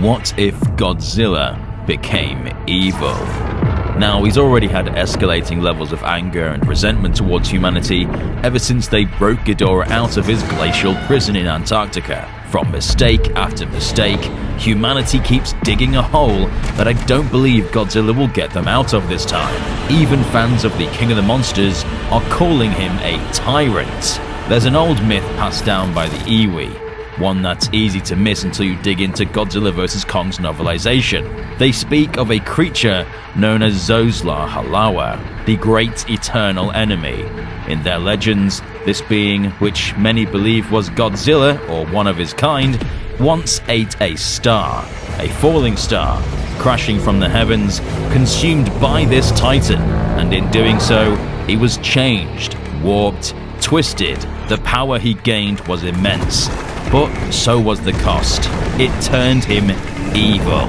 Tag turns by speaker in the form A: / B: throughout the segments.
A: What if Godzilla became evil? Now, he's already had escalating levels of anger and resentment towards humanity ever since they broke Ghidorah out of his glacial prison in Antarctica. From mistake after mistake, humanity keeps digging a hole that I don't believe Godzilla will get them out of this time. Even fans of the King of the Monsters are calling him a tyrant. There's an old myth passed down by the Iwi, one that's easy to miss until you dig into Godzilla vs. Kong's novelization. They speak of a creature known as Zosla Halawa, the great eternal enemy. In their legends, this being, which many believe was Godzilla or one of his kind, once ate a star, a falling star, crashing from the heavens, consumed by this titan, and in doing so, he was changed, warped, twisted. The power he gained was immense, but so was the cost. It turned him evil.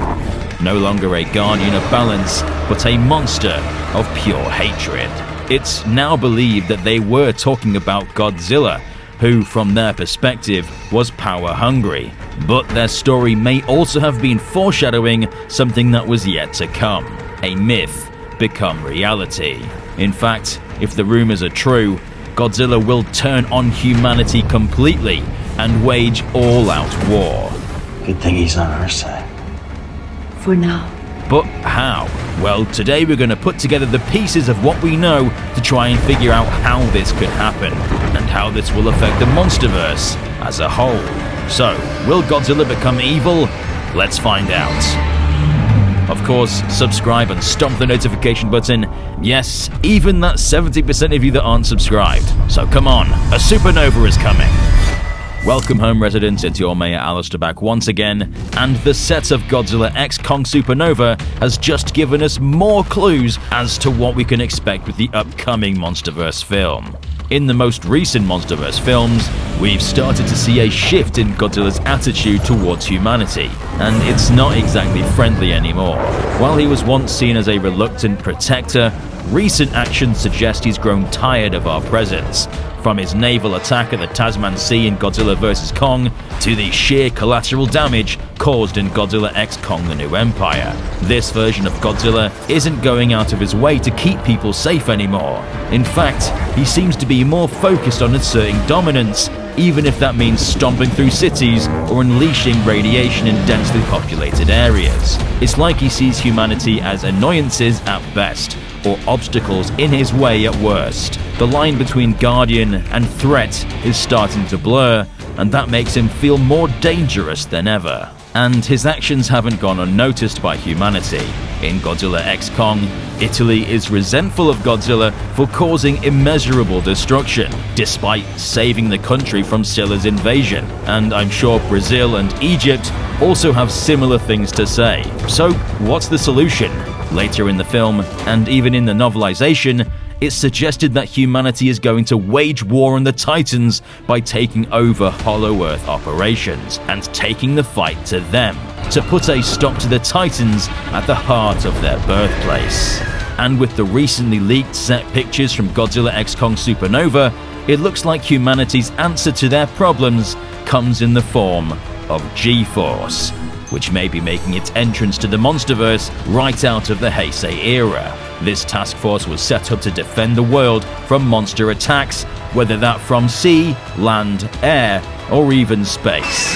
A: No longer a guardian of balance, but a monster of pure hatred. It's now believed that they were talking about Godzilla, who, from their perspective, was power-hungry. But their story may also have been foreshadowing something that was yet to come. A myth become reality. In fact, if the rumors are true, Godzilla will turn on humanity completely and wage all-out war.
B: Good thing he's on our side.
C: For now.
A: But how? Well, today we're going to put together the pieces of what we know to try and figure out how this could happen, and how this will affect the MonsterVerse as a whole. So, will Godzilla become evil? Let's find out. Of course, subscribe and stomp the notification button. Yes, even that 70% of you that aren't subscribed. So come on, a supernova is coming. Welcome home, residents. It's your Mayor Alistair back once again, and the set of Godzilla x Kong Supernova has just given us more clues as to what we can expect with the upcoming MonsterVerse film. In the most recent MonsterVerse films, we've started to see a shift in Godzilla's attitude towards humanity, and it's not exactly friendly anymore. While he was once seen as a reluctant protector, recent actions suggest he's grown tired of our presence. From his naval attack at the Tasman Sea in Godzilla vs. Kong, to the sheer collateral damage caused in Godzilla x Kong: The New Empire. This version of Godzilla isn't going out of his way to keep people safe anymore. In fact, he seems to be more focused on asserting dominance, even if that means stomping through cities or unleashing radiation in densely populated areas. It's like he sees humanity as annoyances at best, or obstacles in his way at worst. The line between guardian and threat is starting to blur, and that makes him feel more dangerous than ever. And his actions haven't gone unnoticed by humanity. In Godzilla x Kong, Italy is resentful of Godzilla for causing immeasurable destruction, despite saving the country from Scylla's invasion. And I'm sure Brazil and Egypt also have similar things to say. So, what's the solution? Later in the film, and even in the novelization, it's suggested that humanity is going to wage war on the Titans by taking over Hollow Earth operations and taking the fight to them, to put a stop to the Titans at the heart of their birthplace. And with the recently leaked set pictures from Godzilla x Kong Supernova, it looks like humanity's answer to their problems comes in the form of G-Force, which may be making its entrance to the MonsterVerse right out of the Heisei era. This task force was set up to defend the world from monster attacks, whether that from sea, land, air, or even space.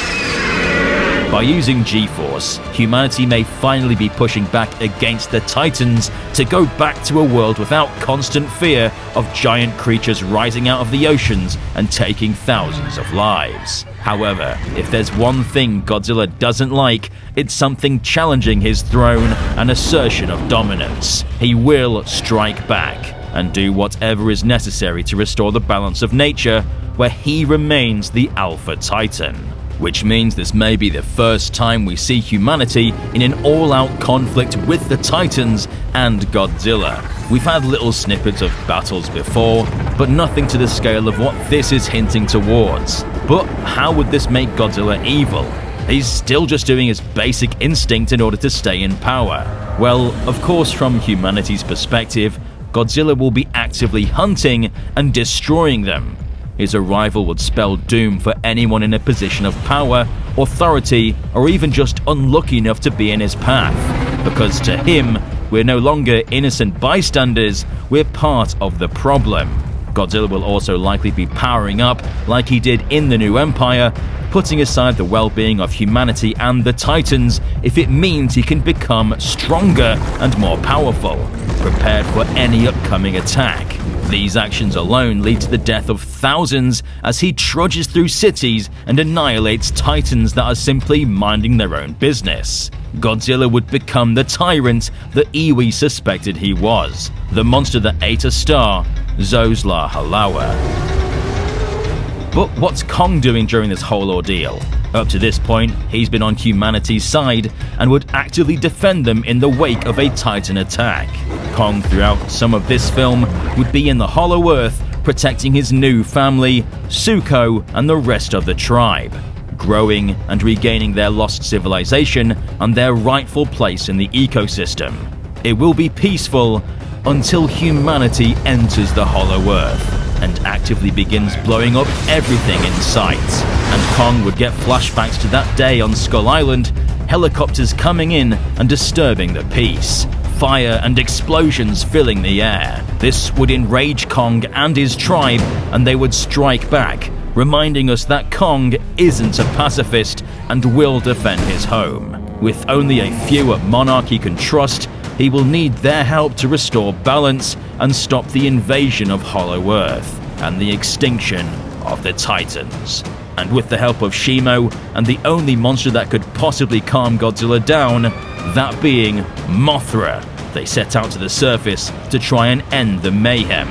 A: By using G-Force, humanity may finally be pushing back against the Titans to go back to a world without constant fear of giant creatures rising out of the oceans and taking thousands of lives. However, if there's one thing Godzilla doesn't like, it's something challenging his throne and assertion of dominance. He will strike back and do whatever is necessary to restore the balance of nature, where he remains the Alpha Titan. Which means this may be the first time we see humanity in an all-out conflict with the Titans and Godzilla. We've had little snippets of battles before, but nothing to the scale of what this is hinting towards. But how would this make Godzilla evil? He's still just doing his basic instinct in order to stay in power. Well, of course, from humanity's perspective, Godzilla will be actively hunting and destroying them. His arrival would spell doom for anyone in a position of power authority, or even just unlucky enough to be in his path. Because to him, we're no longer innocent bystanders, we're part of the problem. Godzilla will also likely be powering up like he did in the New Empire, putting aside the well-being of humanity and the Titans if it means he can become stronger and more powerful, prepared for any upcoming attack. These actions alone lead to the death of thousands as he trudges through cities and annihilates Titans that are simply minding their own business. Godzilla would become the tyrant that Iwi suspected he was, the monster that ate a star, Zosla Halawa. But what's Kong doing during this whole ordeal? Up to this point, he's been on humanity's side and would actively defend them in the wake of a Titan attack. Kong, throughout some of this film, would be in the Hollow Earth protecting his new family, Suko, and the rest of the tribe, growing and regaining their lost civilization and their rightful place in the ecosystem. It will be peaceful until humanity enters the Hollow Earth and actively begins blowing up everything in sight. And Kong would get flashbacks to that day on Skull Island, helicopters coming in and disturbing the peace, fire and explosions filling the air. This would enrage Kong and his tribe, and they would strike back, reminding us that Kong isn't a pacifist and will defend his home. With only a few at Monarch he can trust, he will need their help to restore balance and stop the invasion of Hollow Earth and the extinction of the Titans. And with the help of Shimo and the only monster that could possibly calm Godzilla down, that being Mothra, they set out to the surface to try and end the mayhem.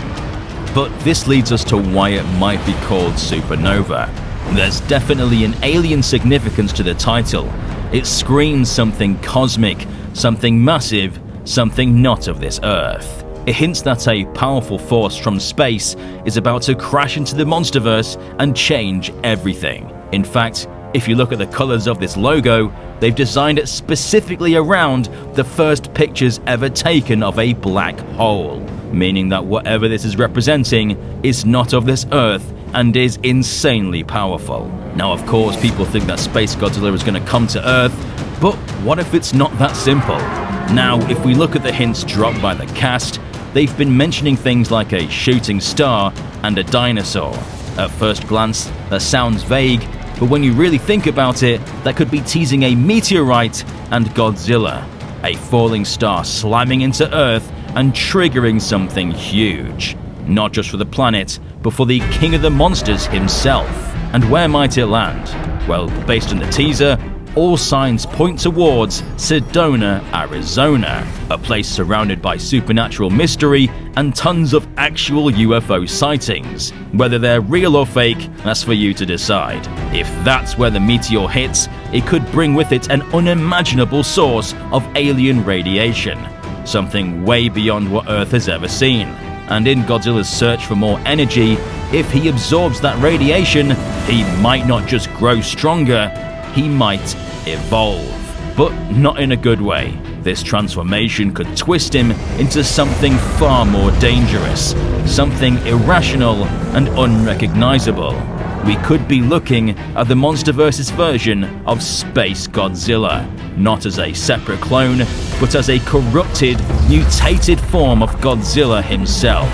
A: But this leads us to why it might be called Supernova. There's definitely an alien significance to the title. It screams something cosmic, something massive, something not of this Earth. It hints that a powerful force from space is about to crash into the MonsterVerse and change everything. In fact, if you look at the colors of this logo, they've designed it specifically around the first pictures ever taken of a black hole, meaning that whatever this is representing is not of this Earth and is insanely powerful. Now, of course, people think that Space Godzilla is going to come to Earth, but what if it's not that simple? Now, if we look at the hints dropped by the cast, they've been mentioning things like a shooting star and a dinosaur. At first glance, that sounds vague, but when you really think about it, that could be teasing a meteorite and Godzilla, a falling star slamming into Earth and triggering something huge. Not just for the planet, but for the king of the monsters himself. And where might it land? Well, based on the teaser, all signs point towards Sedona, Arizona, a place surrounded by supernatural mystery and tons of actual UFO sightings. Whether they're real or fake, that's for you to decide. If that's where the meteor hits, it could bring with it an unimaginable source of alien radiation, something way beyond what Earth has ever seen. And in Godzilla's search for more energy, if he absorbs that radiation, he might not just grow stronger, he might evolve. But not in a good way. This transformation could twist him into something far more dangerous, something irrational and unrecognizable. We could be looking at the MonsterVerse's version of Space Godzilla, not as a separate clone, but as a corrupted, mutated form of Godzilla himself.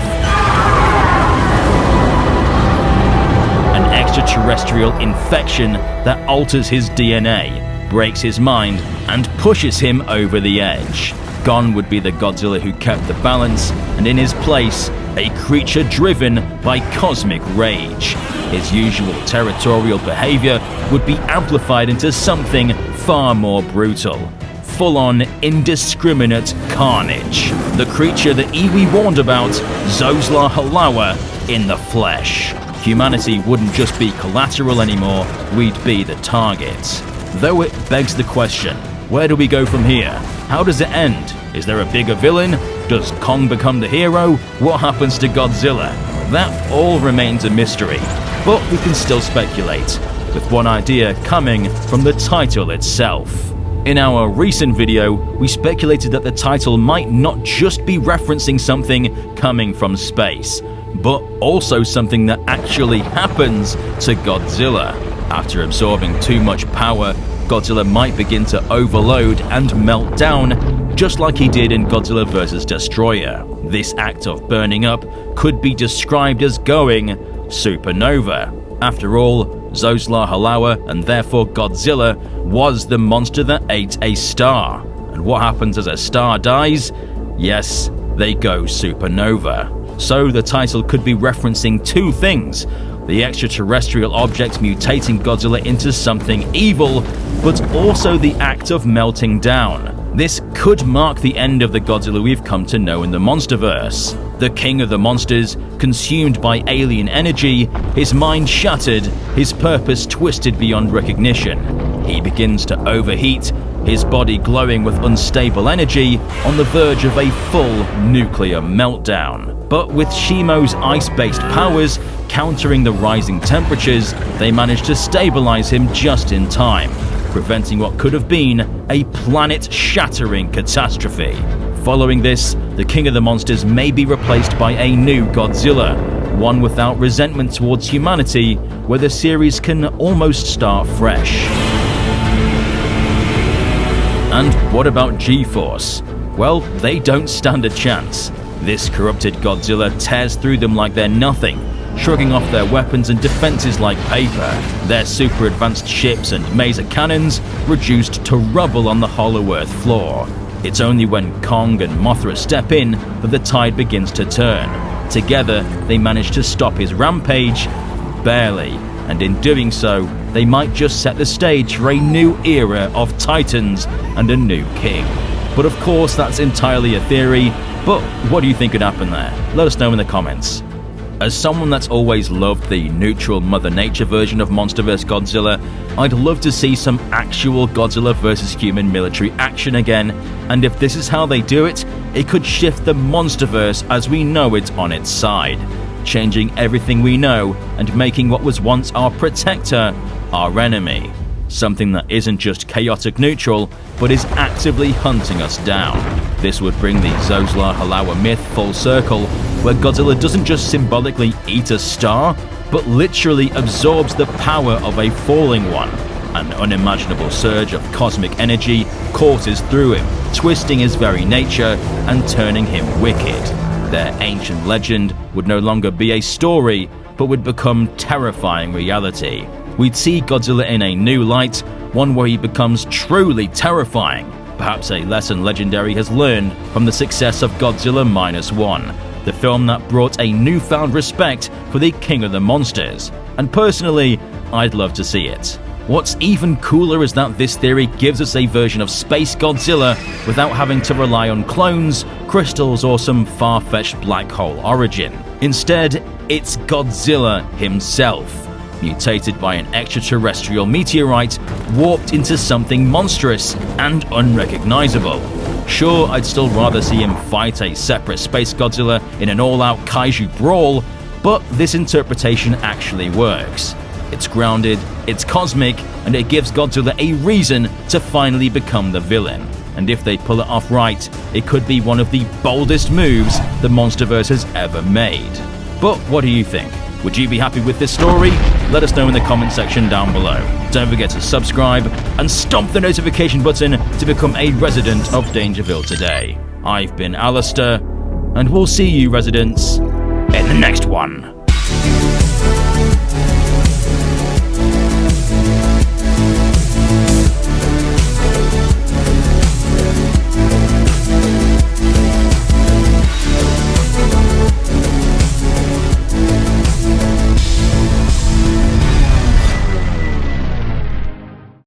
A: An extraterrestrial infection that alters his DNA, breaks his mind, and pushes him over the edge. Gone would be the Godzilla who kept the balance, and in his place, a creature driven by cosmic rage. His usual territorial behavior would be amplified into something far more brutal. Full-on, indiscriminate carnage. The creature that Iwi warned about, Zosla Halawa, in the flesh. Humanity wouldn't just be collateral anymore, we'd be the target. Though it begs the question, where do we go from here? How does it end? Is there a bigger villain? Does Kong become the hero? What happens to Godzilla? That all remains a mystery, but we can still speculate, with one idea coming from the title itself. In our recent video, we speculated that the title might not just be referencing something coming from space, but also something that actually happens to Godzilla. After absorbing too much power, Godzilla might begin to overload and melt down, just like he did in Godzilla vs. Destroyer. This act of burning up could be described as going supernova. After all, Zoslar Halawa, and therefore Godzilla, was the monster that ate a star. And what happens as a star dies? Yes, they go supernova. So the title could be referencing two things: the extraterrestrial object mutating Godzilla into something evil, but also the act of melting down. This could mark the end of the Godzilla we've come to know in the MonsterVerse. The king of the monsters, consumed by alien energy, his mind shattered, his purpose twisted beyond recognition. He begins to overheat, his body glowing with unstable energy, on the verge of a full nuclear meltdown. But with Shimo's ice-based powers countering the rising temperatures, they manage to stabilize him just in time, preventing what could have been a planet-shattering catastrophe. Following this, the king of the monsters may be replaced by a new Godzilla, one without resentment towards humanity, where the series can almost start fresh. And what about G-Force? Well, they don't stand a chance. This corrupted Godzilla tears through them like they're nothing, shrugging off their weapons and defenses like paper, their super advanced ships and maser cannons reduced to rubble on the hollow earth floor. It's only when Kong and Mothra step in that the tide begins to turn. Together, they manage to stop his rampage, barely, and in doing so, they might just set the stage for a new era of Titans and a new king. But of course, that's entirely a theory, but what do you think could happen there? Let us know in the comments. As someone that's always loved the neutral Mother Nature version of MonsterVerse Godzilla, I'd love to see some actual Godzilla vs. human military action again, and if this is how they do it, it could shift the MonsterVerse as we know it on its side, changing everything we know and making what was once our protector our enemy. Something that isn't just chaotic neutral, but is actively hunting us down. This would bring the Zoslar Halawa myth full circle, where Godzilla doesn't just symbolically eat a star, but literally absorbs the power of a falling one. An unimaginable surge of cosmic energy courses through him, twisting his very nature and turning him wicked. Their ancient legend would no longer be a story, but would become terrifying reality. We'd see Godzilla in a new light, one where he becomes truly terrifying. Perhaps a lesson Legendary has learned from the success of Godzilla -1, the film that brought a newfound respect for the king of the monsters. And personally, I'd love to see it. What's even cooler is that this theory gives us a version of Space Godzilla without having to rely on clones, crystals, or some far-fetched black hole origin. Instead, it's Godzilla himself, mutated by an extraterrestrial meteorite, warped into something monstrous and unrecognizable. Sure, I'd still rather see him fight a separate Space Godzilla in an all-out kaiju brawl, but this interpretation actually works. It's grounded, it's cosmic, and it gives Godzilla a reason to finally become the villain. And if they pull it off right, it could be one of the boldest moves the MonsterVerse has ever made. But what do you think? Would you be happy with this story? Let us know in the comment section down below. Don't forget to subscribe and stomp the notification button to become a resident of Dangerville today. I've been Alistair, and we'll see you residents in the next one.